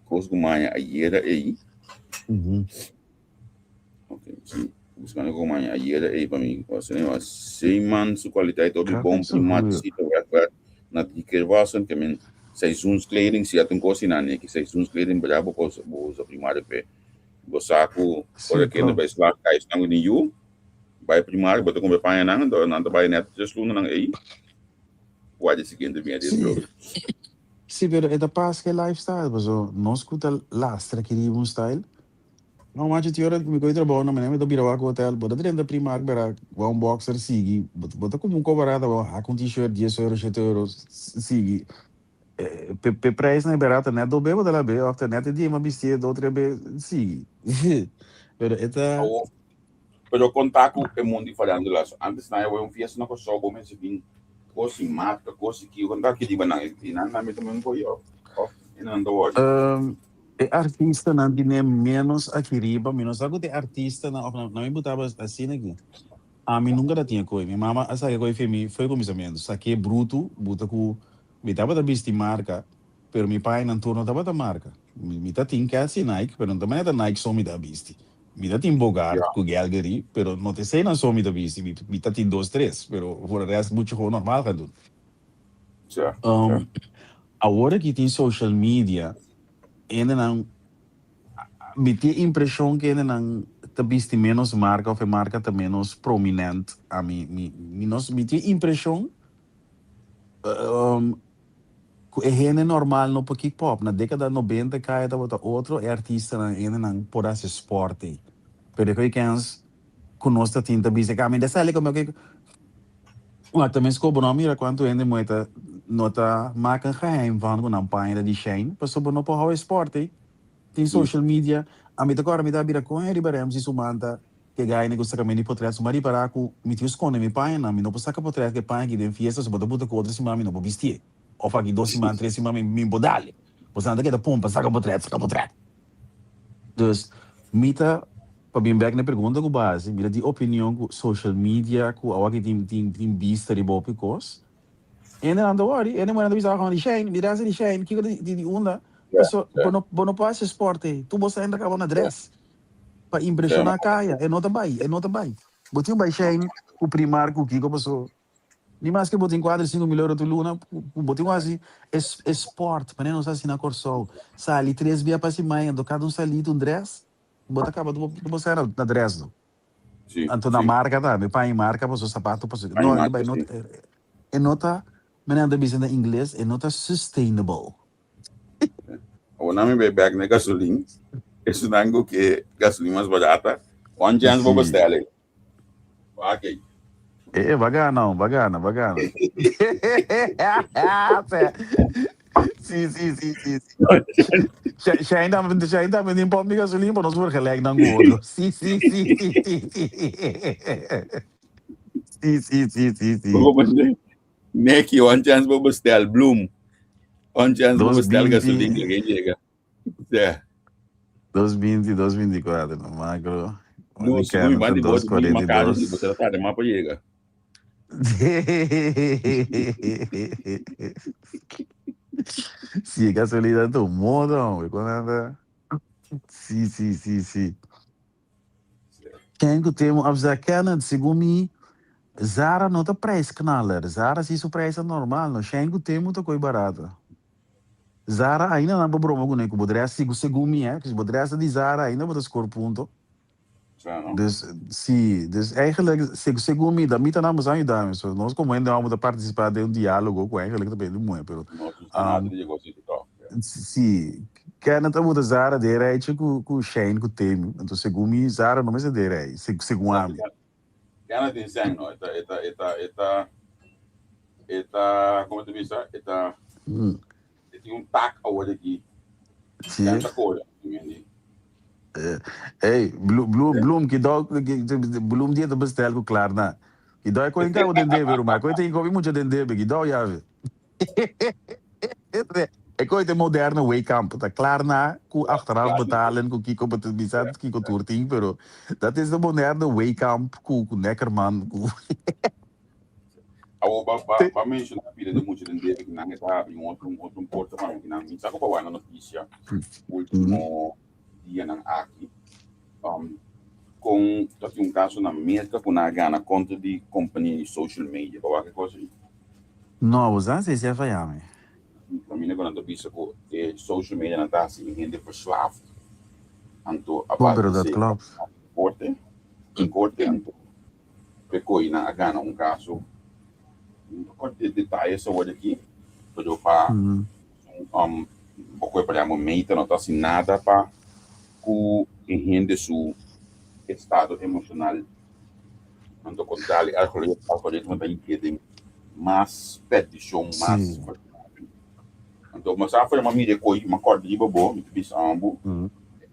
coisa como ayer aí ok sim buscando como ayer aí para mim você não sei man sua qualidade todo bom primato se tu vai na que que men seizoenskleding se atung coisa não que seizoenskleding brabo coisa usa primário pe Bosaku, olha que ainda vai estar cá, estamos em Yu, vai primário, botar como pai não vai neto just luna não aí, pode seguir vinha dentro. Sim, pero é da paz que lifestyle, mas não escuta lastra que um style. Não mais de hora que me coisa boa, não me dá bira o hotel, bota dentro da primário, para um boxer sigue, bota como cobrada, com t-shirt 10 euros, 7 euros, sigue. Preço não é barato, né? Do bebo da be, after net de uma bestia do outra be, sim. Pero eta Pero contato é muito diferente lá. Antes na eu fiz na coisa bom, mas assim, coisa marca, coisa que eu contato que diba na e na me também foi ó. E não do artista não tem menos aqui riba, menos algo de artista não me botava assim aqui. A mim nunca tinha coisa. Minha mama essa coisa foi começamento. Saquei bruto, bota com me tava da bisti marca, pero mi pai não turno tava da marca. Me tá tinha que assim Nike, pero não também é da Nike só me da bisti. Me tá tinha Bogart com Galgary, pero não te sei não só me da bisti. Me tá tinha 2, 3, pero por o resto muito normal cadu. Agora que tem social media, ainda não me tem impressão que ainda não tá bisti menos marca ou a marca tá menos prominente. A mim me tem impressão é normal no Kick Pop. Na década de 90, cada outro artista ainda não pode ser esporte. Pero que conosco tinta bisa kami dessa ali como que também se cobrou mira quanto ainda muita nota marca geheim van com een painha de Shane, passou por não por esporte. Tem social media, a mim agora me dá bira com ele baremos isso manta que ganha negócio que me potrás mari para com me tio esconde me painha, me não posso sacar potrás que painha que tem fiesta, se botar com outra cima me não vou vestir. Ou aqui 2 semanas, 3 semanas me bodale. Você anda aqui da pompa, saca potrás. Dus, mita para bem back na pergunta com base, mira de opinião com social media, com a que tem vista de boa picos. E ainda anda worry, ainda manda visar com a Shane, mira essa de Shane, que de onda, pessoa, não pode esporte, tu você ainda acaba na dress. Para impressionar a caia, é nota bai. Botinho baixinho, o primário, o que começou. Nem mais que botinho 4-5 milhões de luna, botinho assim, esporte, mas não sei se na Corsol. Sali 3 dias para cima, do cada salito, dress, bota acaba do você na dress, do. Então na marca, tá, meu pai marca, passou sapato, passou. Não, ele vai nota, é nota, mas não dizendo em inglês, é nota sustainable. O nome é bag na gasolina. Isso não é que gasolina mais barata. One chance vou buscar ali. Ok. Vagana. Sim. Já ainda vendem pão de gasolina para nós vergelijken dan gordo. Sim. Sim. Neki one chance vou buscar Bloom. One chance vou buscar gasolina. Quem chega? 224, no macro. No, se não me manda de bote, uma casa de você está de mapa chega. Sim, gasolina do mundo, quando anda. Sim. Quem que temos a dizer que segundo mim, Zara não tem preço knaller. Zara se o preço é normal, não. Quem que temos muita coisa barata. Zara ainda não é broma com ele, poderia segundo mim, que poderia de Zara ainda para escolher ponto. Dus eigenlijk, segundo mim, da mita não vai ajudar, nós como ainda vamos participar de diálogo com eigenlijk também não muito, pero. Sim, que não estamos de Zara de reite com Shane com Temi, então segundo mim Zara não vai de reite, segundo a mim. Que não tem sangue, não, como tu diz, tem tac agora aqui. Sim. Hey, Bloom, que Bloom dia de bestel com Klarna. Que dá coisa que eu dendê, ver mas coisa tem que ouvir muito dendê, que dá já ver. É coisa moderna wake up, tá Klarna, com achteraf betalen, com Kiko betalen, Kiko toerting, pero dat is de moderne wake up com Neckerman. Para mencionar a vida de muito dendê, que não está em outro porto, mas que não sabe qual é a notícia, último dia na aqui, com caso na América com a gana conta de companhia de social media, qualquer coisa aí. Não, os anos é vai Para mim, quando eu penso que social media não está assim, gente verslaafd. Anto a base dat klopt. Corte, anto pecoi na gana caso, de detalhes sobre aqui, para eu pouco para a meita não está assim nada para que entende seu estado emocional. Anto contale algoritmo da inquietem mais petição mais. Então, mas a forma mídia coi uma corda de bobo, me diz ambo,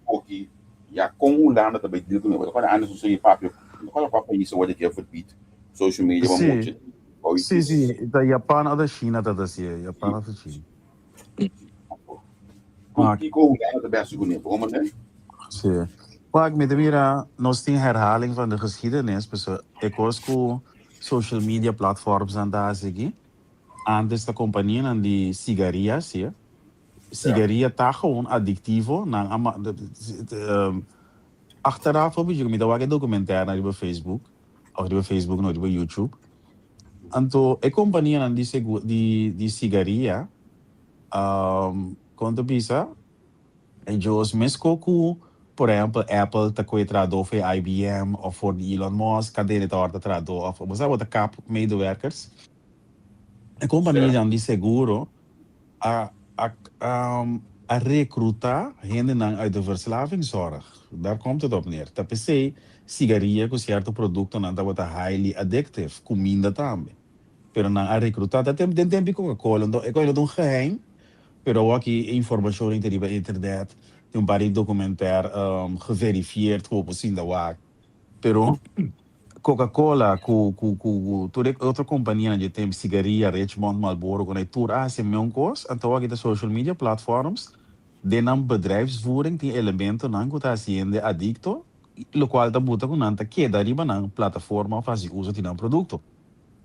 porque já acumulando também dentro do meu, quando anos você papel, quando o papel isso vai ter que fazer social media vamos muito. Sim, da Japão ou da China tá assim, Japão ou da China. Porque com o também segundo como né? Sim. Mas met mira, nós temos herhaling van de geschiedenis, pessoal. Ik was com social media platforms aan daar zeggen. Antes da companhia aan die cigarillas, zie je. Cigarilha tá gewoon addictivo. Achteraf heb je met een documentaire naar Facebook, of op Facebook, naar YouTube. Então, a companhia aan die cigarilha, quando pensa, eles mesmo com, por exemplo, Apple tá com trador voor IBM of voor Elon Musk, cadê tá orta trador of, você sabe, cap medewerkers. A companhia aan die seguro a recrutar gente uit de verslavingszorg. Daar komt het op neer. Dat per se, cigarilha com certo produto não está highly addictive, comida também. Pero não a recrutar, dat tem tempo Coca-Cola. Ik weet het een geheim, pero aqui informação na internet, tem paar documentaire geverifieerd, gewoon zien dat waar. Pero Coca-Cola, outra companhia de tem cigarilha, Richmond, Marlboro, quando tour se mesmo coisa, então aqui de social media platforms, de nam bedrijfsvoering die elementen nan que tá sendo adicto, lo qual tá buta com nanta que dariba nan plataforma faz uso de nan produto.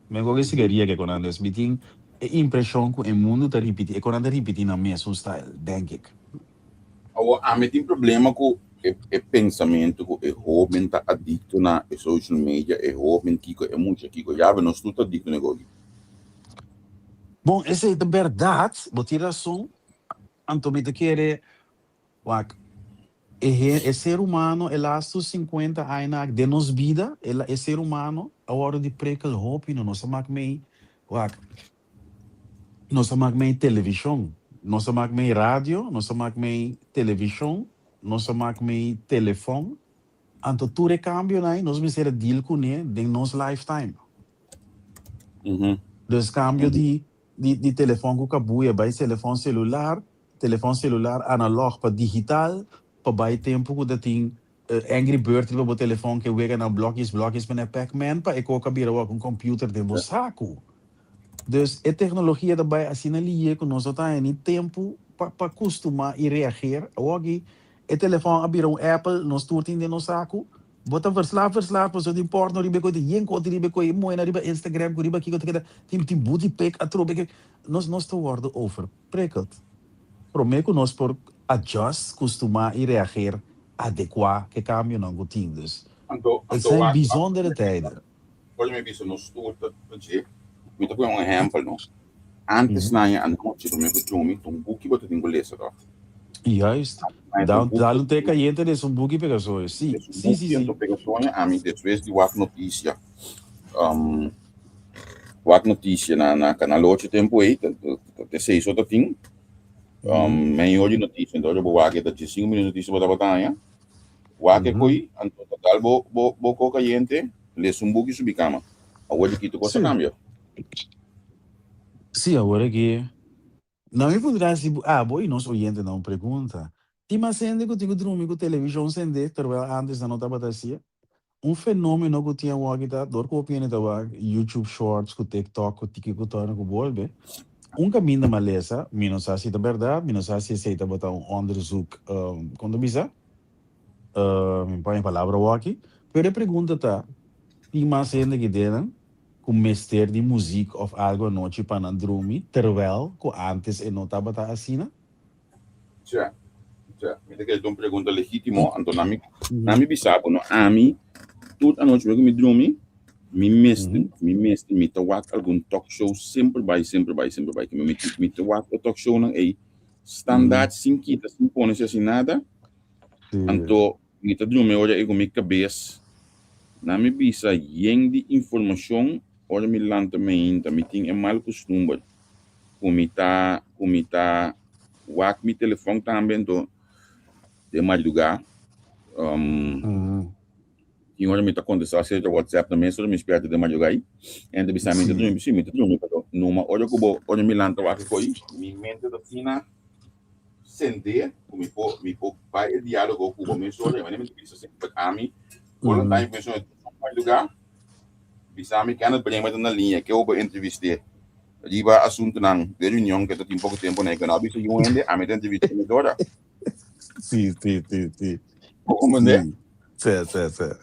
Mesmo que cigarilha que quando es meeting, impressão que o mundo tá repetir, quando tá repetir na mesmo style, denk ik. A mim tem problema com o pensamento que o jovem está adicto na social media, o jovem que é muito aqui, já não estou adicto no negócio. Bom, essa é a verdade, vou tirar som, Antônio quer é ser humano, ele há 50 anos de nos vida, ele é ser humano, a hora de prekel hopi, não se mag mee, não se mag mee televisão, não se mag mee rádio, não se mag mee televisão, não se mag mee telefone, anto tu recambio, né, nós me ser deal com ele, de nosso lifetime. Dus cambio de telefone com cabuia, vai telefone celular analog para digital, para vai tempo que da tem Angry Bird para o telefone que wega na blokjes para Pac-Man, para eu cabira com computer de meu saco. Dus a tecnologia da vai assim ali que nós tá em tempo para acostumar e reagir. Hoje o telefone abrir Apple, nós turtin de no saco. Bota verslaaf, so die porno ribe ko die yenko ribe ko mooi na ribe Instagram ko ribe kiko tekeda tim booty pic atrobe nos te worden over prikkeld. Prometo nos por adjust, costuma e reagir adequaat que cambio não gotin dus. Het zijn bijzondere tijden. Olha me visto no stoel dat je met ook een exemplo no. Antes na je aan het je met een boekje wat het in inglês dat. Juist. Dá um teca e entra nesse book pegações. Sim. Pegações, a mim depois de WAC notícia. WAC notícia na canal 8 tempo aí, até 6 outro tem. Meio de notícia, então eu vou WAC da 5 minutos notícia para batalha. WAC coi, então total bo coca gente, lê um book subir cama. Agora que tu coisa cambia. Sim, agora que não me poderá se boi nosso oyente não pergunta. Ti mas sende que eu dormi com televisão sende, terwijl antes da nota bateria. Fenômeno que tinha o aqui da dor com opinião da YouTube Shorts, com TikTok, com TikTok, com bolbe. Caminho da maleza, não sei se é verdade, não sei se é botar onderzoek, quando bisa, me põe a palavra o aqui. Pero a pergunta tá, ti mas sende que denen, com mestre de música ou algo noite para não dormir, terwijl que antes não estava assim, Já, me que é uma pergunta legítima, então na me bisabo, no ami, tudo a noite eu me dormi, me mestre, me tawak algum talk show sempre vai, que me tawak o talk show não é standard sem kita, sem pôr assim nada, então me tá dormi olha eu me cabeça, na me bisa yen de informação, olha me lanta me ainda, me tem mal costume, comita wak mi telefone também do de madrugada. E olha me tá acontecendo assim do WhatsApp também, só me espera de madrugada aí. Ainda bisa me dormir, numa olha que olha me lanta wak foi, me mente da fina sender, me vai diálogo com o meu olha, mas me bisa sempre a mim, quando tá em pensão de madrugada, bisa me quer brincar na linha que eu vou entrevistar. Riba assunto nang de reunião que eu tenho pouco tempo né que não habito eu ainda a minha entrevista me dora. Sim. Como né? Certo.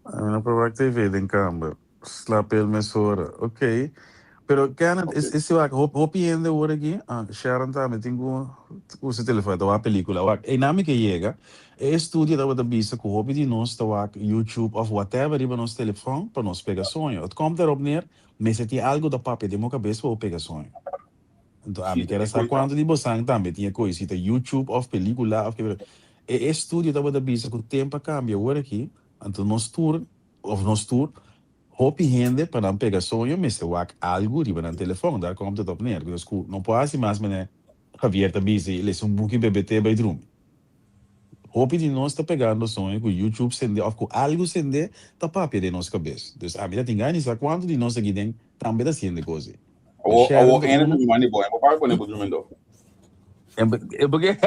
Não provar que TV em câmera. Slap ele mesora. Ok. Pero Kenneth, esse é o hopi ainda agora aqui. Sharon também tem o seu telefone, a película. E na que chega, estúdio da vista com o hopi de nós, YouTube ou whatever, riba nosso telefone para nós pegar sonho. Het komt erop neer, mas se tem algo da papel de minha cabeça para pegar sonho. Então, a mim quer saber quando de você também tinha coisa, YouTube ou película, ou que estúdio da vista com o tempo cambia agora aqui, então nós tour, hopi gente para não pegar sonho, mas se wak algo riba no telefone, daar komt het op neer. Dus não pode mais, meneer Javier também ele é boek BBT bij droom. Hopi de nós está pegando sonho com YouTube sende, ou com algo sende, tá papel de nossa cabeça. Dus a vida tem ganho, sabe quanto de nós aqui dentro também está sendo coisa. O ainda não manda boa, eu vou para o dormindo. É porque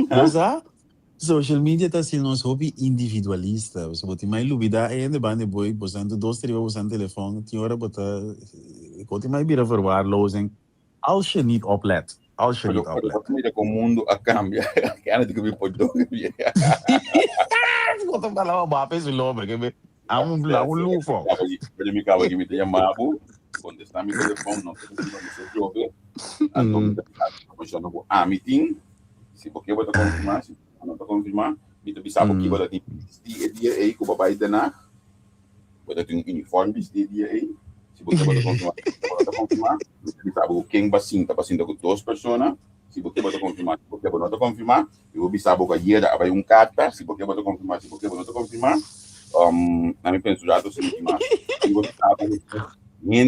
Moça, social media está sendo nosso hobby individualista. Você pode mais dúvida ainda bande boy, botando 2-3 horas no telefone, tem hora botar, pode mais vir a verwaarlozing. Als je niet oplet. Als je niet oplet. O mundo a cambia. Cara de que me pode dar. Quando falar uma bapa esse lobo, que me há lufo. Ele me acaba de me chamar, quando está no telefone, não sei se joga. Então, funciona com meeting. Se porque você confirmar, se não confirmar, você sabe que você tem dia aí que o papai dá, você tem uniforme dia aí. Se você confirmar, você sabe quem está passando com 2 pessoas. Se você confirmar, se você não confirmar, eu sabe que dia vai carta. Se você confirmar, se você não confirmar, na minha penso já do seguinte, mas se você sabe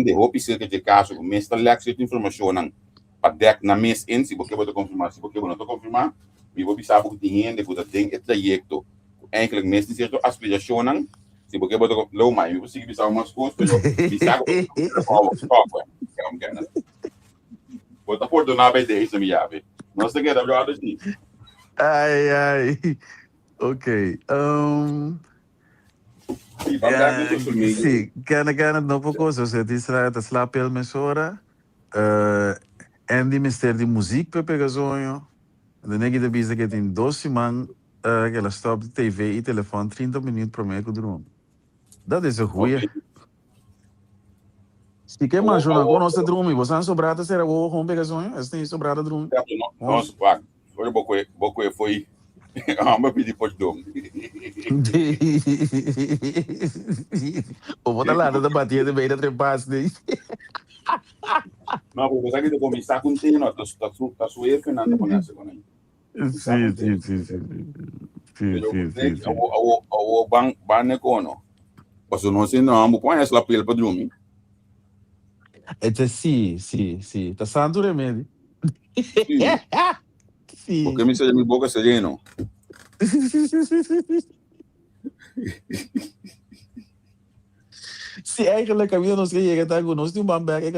que roupa cerca de caso, o mês está lá que certa informação para deck na mês em se você confirmar, se você não confirmar, eu sabe que tem gente que tem esse trajeto, eigenlijk mês de certa aspiração, se você não mais, eu sei que sabe umas coisas, mas eu sabe que Bota por do nada ideia isso me ave. Nós temos que dar assim. Ai. Ok. Sì, gana dopo cosa se ti strada slapel mesora en die mister die muziek pe pegazonho dan denk je de bisa que tem 12 man que ela stop de TV e telefone 30 minutos para meio droom. Dat is een goeie. Se quer mais uma com nossa droom, você não sobrada será o home pegazonho, esse tem sobrada droom. Nossa, pá, foi boco foi uma pedir por dom. O vou dar lá da batia de meio da trepas daí. Não, porque você que começar com tem, não, tá suave Fernando com essa com aí. Sim. O ban cono. Posso não ser não, vou pôr essa lá pelo padrão. Sì, tá santo remédio. Sim. Porque me seja minha boca sereno. Sim, eigenlijk a vida nos que llega a nós tem bamberg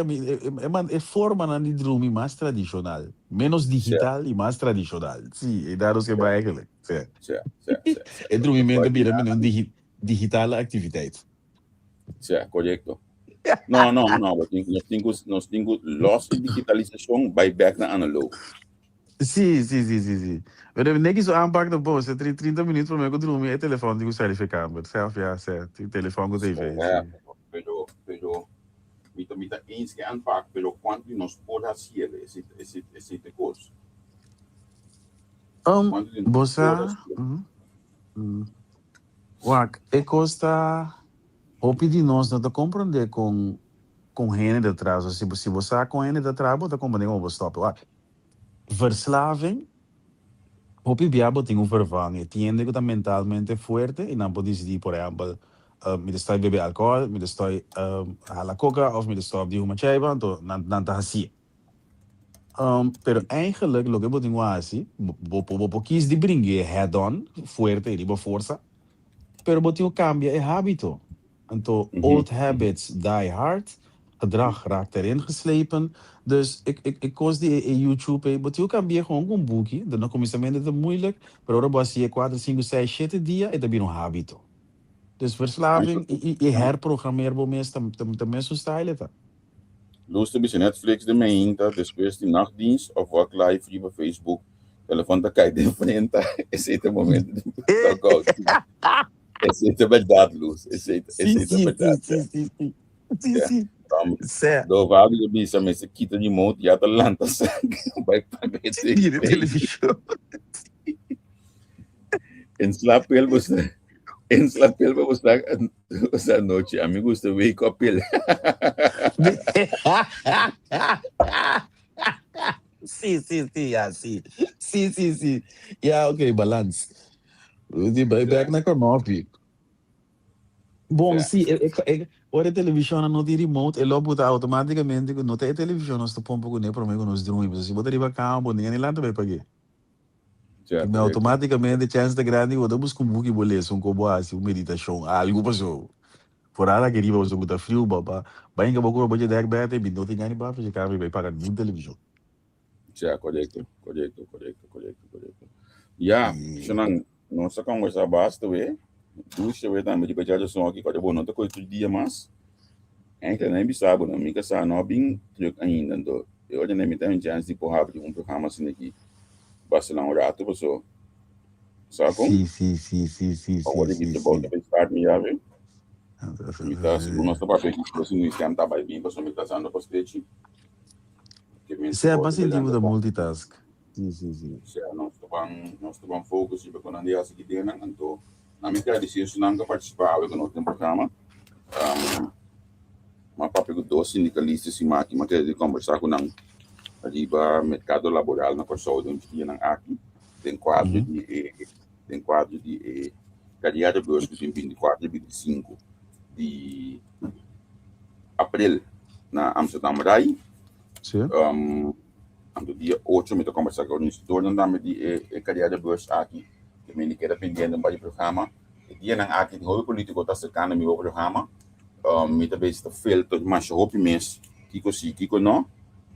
é forma na de dormir mais tradicional, menos digital e mais tradicional. Sim, é dados que vai eigenlijk. Certo. É dormimento vira menos digital atividade. Certo, correto. Não, nós temos loss de digitalização by back na analog. Sim. Maar dan denk je zo aanpakken de boos. 30 minutos para mim que dormir é telefone de gostar de ficar, mas certo. Telefone com TV. Pero mita eens que aanpak, pero quanto nós pode fazer esse coisa. Bossa. Wak, é costa hopi de nós não compreender com gente de trás. Se você com gente de trás, você compreende como você stop. Verslaving, hopi biabo tem vervanging. Tiende que está mentalmente forte e não pode decidir, por exemplo, me estou beber álcool, me estou a la coca of me estou de uma chaiva, então não está assim. Pero eigenlijk, lo que eu tenho assim, vou quis de brincar head-on, forte e de força, pero eu tenho cambia é hábito. Então, old habits die hard, gedrag raakt erin geslepen. Dus ik koos die YouTube, maar je kan weer gewoon een boekje. Dan kom je het te moeilijk. Maar dan was je 4, 5, 6, 7 dia en dan ben je een habito. Dus verslaving, je herprogrammeer bij mensen te mensen stijlen. Luister bij Netflix de meenta, depois de nachtdienst of work live via Facebook. Telefoon te kijken de frente. Esse é o momento de tocar. Esse é verdade, Luz. Esse é verdade. Sim. Certo. Do vago de bisa, mas quita de monte e Atalanta vai pagar esse televisão. En slapel você essa noite, amigos do wake up ele. Sim, assim. Sim. Yeah, okay, balance. De back na canopy. Bom, sim, ora televisão não tem remote, ele bota automaticamente, não tem televisão, nós estamos um pouco nem para mim com nós dormimos. Se botar riba campo, ninguém lá também paguei. E automaticamente chance de grande, eu busco um book boleto, um cobo assim, uma meditação, algo passou. Fora que riba você botar frio, baba, bem que pouco pode dar bem, tem não tem ninguém para fazer carro, vai pagar muito televisão. Já, correto. Já, nossa conversa basta, ué. Duas vezes também de pegar som aqui, quando eu vou notar coisa todo dia mais. Ainda nem sabe, não me casar não bem truque ainda, então eu já nem me tenho chance de porra de programa assim aqui. Basta lá rato, pessoal. Sabe como? Sim. Agora que você volta para start me já vem. Me tá seguro nosso papel que você não esquenta tá bem, pessoal me casando para stage. Que Isso é bastante tipo de multitask. Sim. Nós estamos focus e quando andei assim que tem na então na minha tradição se não participava do nosso programa uma papel do sindicalista se máquina de conversar com não ali para mercado laboral na pessoa onde tinha aqui tem quadro de cadeia de que tem 24 e 25 de abril na Amsterdam Rai. Sim. Do dia 8 me conversar com o instituto não dá de cadeia de bus aqui que me queda pendendo para o programa e dia na aqui tem o político está cercando meu programa me também está feito mas o mês que não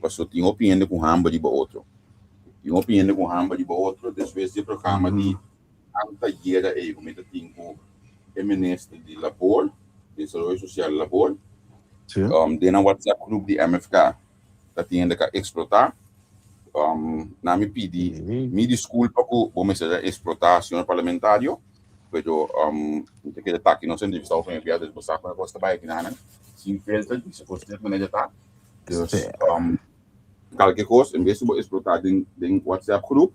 passou tinha opinião com hamba de outro tinha opinião com hamba de outro desde esse programa de antagueira e como tem com ministro de labor desenvolvimento social labor de na WhatsApp grupo de MFK da tinha que explotar na me pedi me desculpa por vou seja explotação parlamentário pero te queda tá aqui não sei entrevista com enviado de você com a costa vai aqui na sim filtra se fosse de maneira tá qualquer coisa em vez de explotar de WhatsApp grupo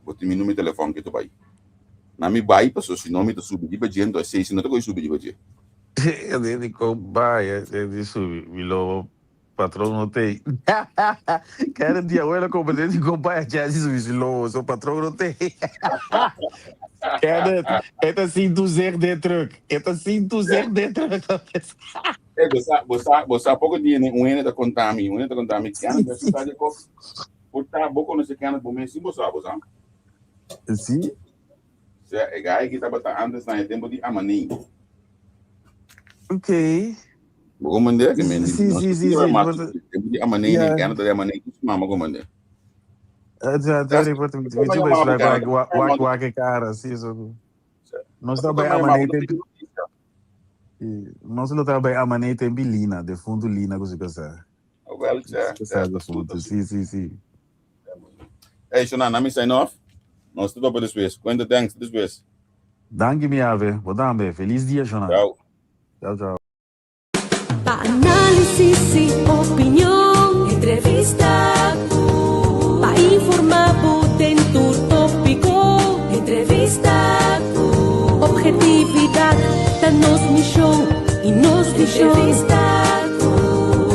vou te meu telefone que tu vai na me vai passou se não me tu subir de bagendo é sei se não tu vai subir de bagendo eu digo vai eu subir me patrão não tem. Cada dia eu como de companhia já disse o patrão não tem. Eta 100 de truck. Eta 100 de truck. Você pouco dia né da contami que ana da cidade com por tá pouco não se quer no momento sim você sim é gai que tava antes na tempo de amani ok vou mandar que men sim tempo de amani nem que ana da amani que mama como mandar já tem por tu vai vai cara sim isso nós também amani tem nós não também amani tem bilina de fundo lina coisa que essa well sim hey Shona na me sign off nós tudo para this quando thanks this vez danke mi ave vou dar feliz dia Shona tchau Pa' análisis y opinión, entrevista pa' informar potentur tópico, entrevista objetividad, danos mi show y nos di show, entrevista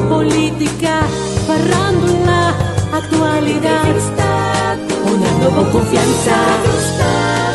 política, farándula, actualidad, entrevista una con confianza, entrevista